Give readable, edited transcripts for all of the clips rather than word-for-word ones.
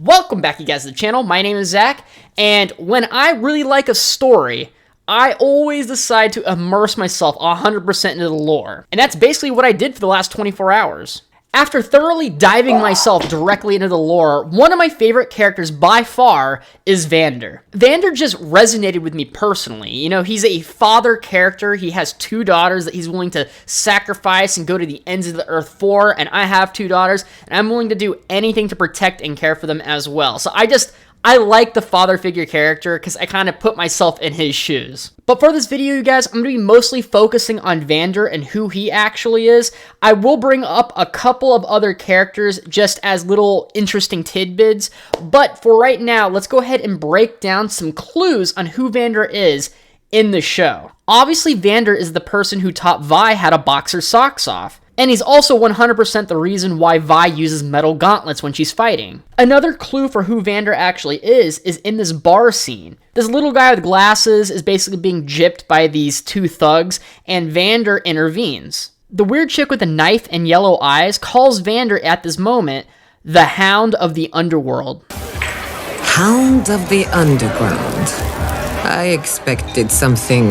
Welcome back, you guys, to the channel. My name is Zach, and when I really like a story, I always decide to immerse myself 100% into the lore. And that's basically what I did for the last 24 hours. After thoroughly diving myself directly into the lore, one of my favorite characters by far is Vander. Vander just resonated with me personally. You know, he's a father character. He has 2 daughters that he's willing to sacrifice and go to the ends of the earth for, and I have 2 daughters, and I'm willing to do anything to protect and care for them as well. So I like the father figure character because I kind of put myself in his shoes. But for this video, you guys, I'm going to be mostly focusing on Vander and who he actually is. I will bring up a couple of other characters just as little interesting tidbits. But for right now, let's go ahead and break down some clues on who Vander is in the show. Obviously, Vander is the person who taught Vi how to box her socks off. And he's also 100% the reason why Vi uses metal gauntlets when she's fighting. Another clue for who Vander actually is in this bar scene. This little guy with glasses is basically being gypped by these 2 thugs, and Vander intervenes. The weird chick with the knife and yellow eyes calls Vander at this moment the Hound of the Underworld. Hound of the Underground. I expected something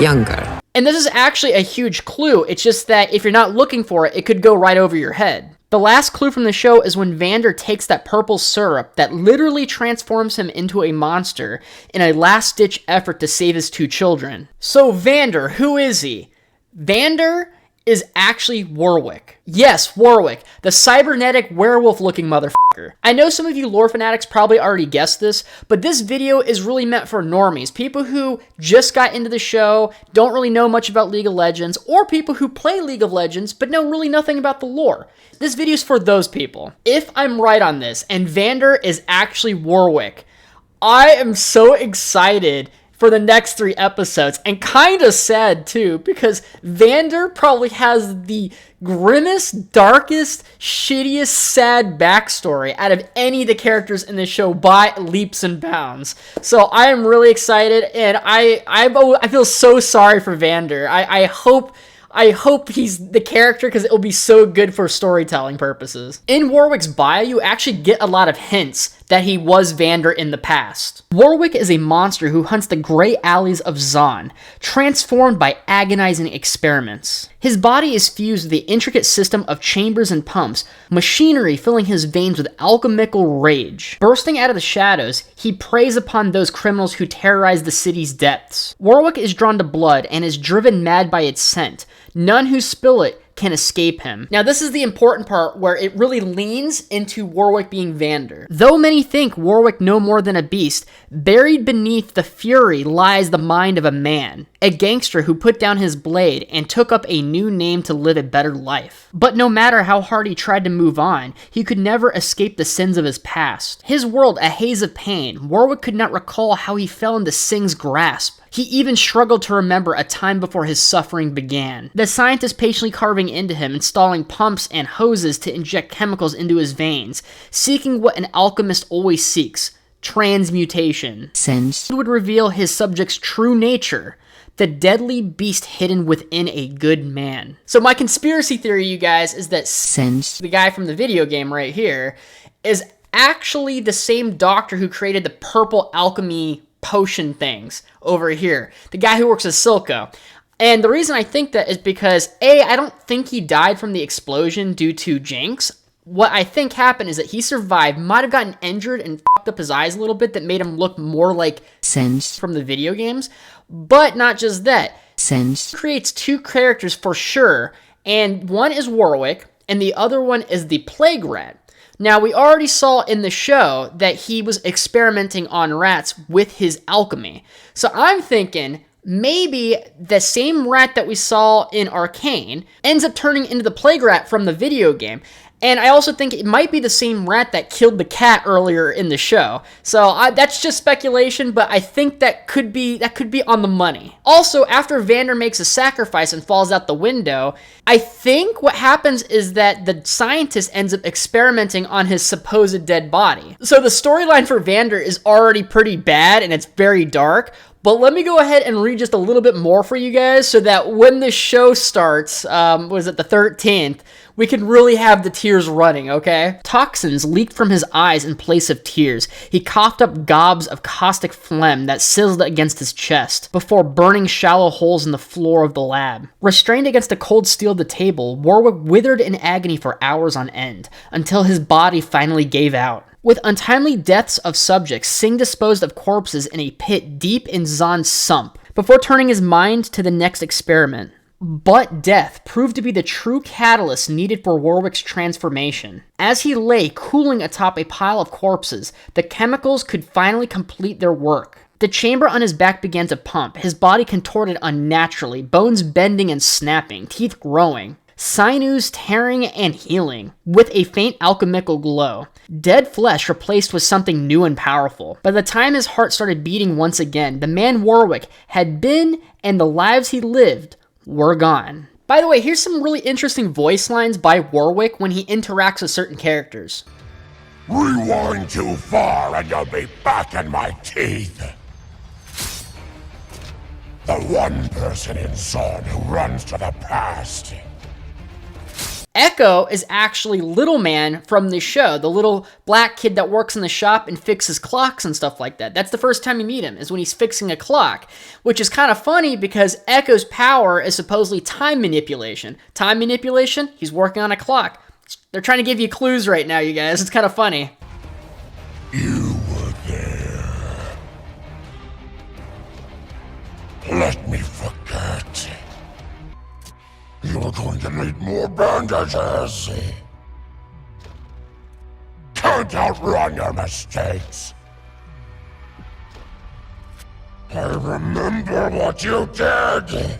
younger. And this is actually a huge clue. It's just that if you're not looking for it, it could go right over your head. The last clue from the show is when Vander takes that purple syrup that literally transforms him into a monster in a last-ditch effort to save his 2 children. So Vander, who is he? Vander is actually Warwick. Yes, Warwick, the cybernetic werewolf-looking motherfucker. I know some of you lore fanatics probably already guessed this, but this video is really meant for normies, people who just got into the show, don't really know much about League of Legends, or people who play League of Legends but know really nothing about the lore. This video is for those people. If I'm right on this, and Vander is actually Warwick, I am so excited for the next 3 episodes, and kind of sad too, because Vander probably has the grimmest, darkest, shittiest, sad backstory out of any of the characters in the show by leaps and bounds. So I am really excited, and I feel so sorry for Vander. I hope he's the character because it will be so good for storytelling purposes. In Warwick's bio, you actually get a lot of hints that he was Vander in the past. Warwick is a monster who hunts the gray alleys of Zon, transformed by agonizing experiments. His body is fused with the intricate system of chambers and pumps, machinery filling his veins with alchemical rage. Bursting out of the shadows, he preys upon those criminals who terrorize the city's depths. Warwick is drawn to blood and is driven mad by its scent. None who spill it can escape him. Now, this is the important part where it really leans into Warwick being Vander. Though many think Warwick no more than a beast, buried beneath the fury lies the mind of a man, a gangster who put down his blade and took up a new name to live a better life. But no matter how hard he tried to move on, he could never escape the sins of his past. His world a haze of pain, Warwick could not recall how he fell into Sing's grasp. He even struggled to remember a time before his suffering began. The scientist patiently carving into him, installing pumps and hoses to inject chemicals into his veins, seeking what an alchemist always seeks, transmutation. Sense Would reveal his subject's true nature, the deadly beast hidden within a good man. So my conspiracy theory, you guys, is that Sense, the guy from the video game right here, is actually the same doctor who created the purple alchemy potion things over here. The guy who works at Silco. And the reason I think that is because, A, I don't think he died from the explosion due to Jinx. What I think happened is that he survived, might have gotten injured and fucked up his eyes a little bit that made him look more like Sense from the video games. But not just that. Sense He creates 2 characters for sure, and one is Warwick, and the other one is the Plague Rat. Now, we already saw in the show that he was experimenting on rats with his alchemy. So I'm thinking maybe the same rat that we saw in Arcane ends up turning into the Plague Rat from the video game. And I also think it might be the same rat that killed the cat earlier in the show. So that's just speculation, but I think that could be on the money. Also, after Vander makes a sacrifice and falls out the window, I think what happens is that the scientist ends up experimenting on his supposed dead body. So the storyline for Vander is already pretty bad and it's very dark. But let me go ahead and read just a little bit more for you guys so that when the show starts, was it the 13th, We can really have the tears running, okay? Toxins leaked from his eyes in place of tears. He coughed up gobs of caustic phlegm that sizzled against his chest before burning shallow holes in the floor of the lab. Restrained against the cold steel of the table, Warwick withered in agony for hours on end, until his body finally gave out. With untimely deaths of subjects, Singh disposed of corpses in a pit deep in Zahn's sump, before turning his mind to the next experiment. But death proved to be the true catalyst needed for Warwick's transformation. As he lay cooling atop a pile of corpses, the chemicals could finally complete their work. The chamber on his back began to pump, his body contorted unnaturally, bones bending and snapping, teeth growing, sinews tearing and healing, with a faint alchemical glow. Dead flesh replaced with something new and powerful. By the time his heart started beating once again, the man Warwick had been and the lives he lived were gone. By the way, here's some really interesting voice lines by Warwick when he interacts with certain characters. Rewind too far and you'll be back in my teeth. The one person in Zahn who runs to the past. Echo is actually Little Man from the show, the little black kid that works in the shop and fixes clocks and stuff like that. That's the first time you meet him, is when he's fixing a clock, which is kind of funny because Echo's power is supposedly time manipulation. Time manipulation, he's working on a clock. They're trying to give you clues right now, you guys. It's kind of funny. You were there. Let me forget. You're going to need more bandages. Can't outrun your mistakes. I remember what you did.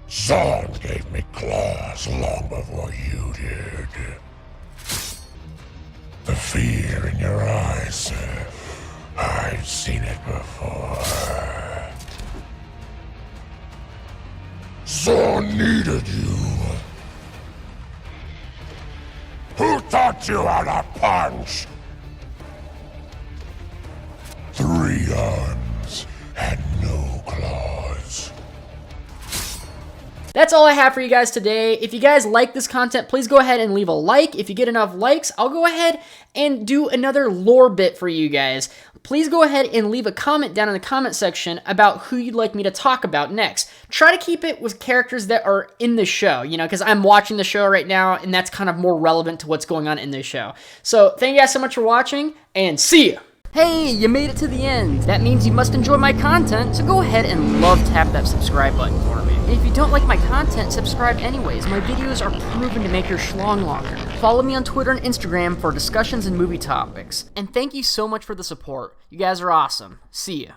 Zahn gave me claws long before you did. The fear in your eyes, I've seen it before. Zahn needed you. Who taught you how to punch? 3 arms and no claws. That's all I have for you guys today. If you guys like this content, please go ahead and leave a like. If you get enough likes, I'll go ahead and do another lore bit for you guys. Please go ahead and leave a comment down in the comment section about who you'd like me to talk about next. Try to keep it with characters that are in the show, you know, because I'm watching the show right now, and that's kind of more relevant to what's going on in this show. So thank you guys so much for watching, and see ya! Hey, you made it to the end. That means you must enjoy my content, so go ahead and love tap that subscribe button for me. And if you don't like my content, subscribe anyways. My videos are proven to make your schlong longer. Follow me on Twitter and Instagram for discussions and movie topics. And thank you so much for the support. You guys are awesome. See ya.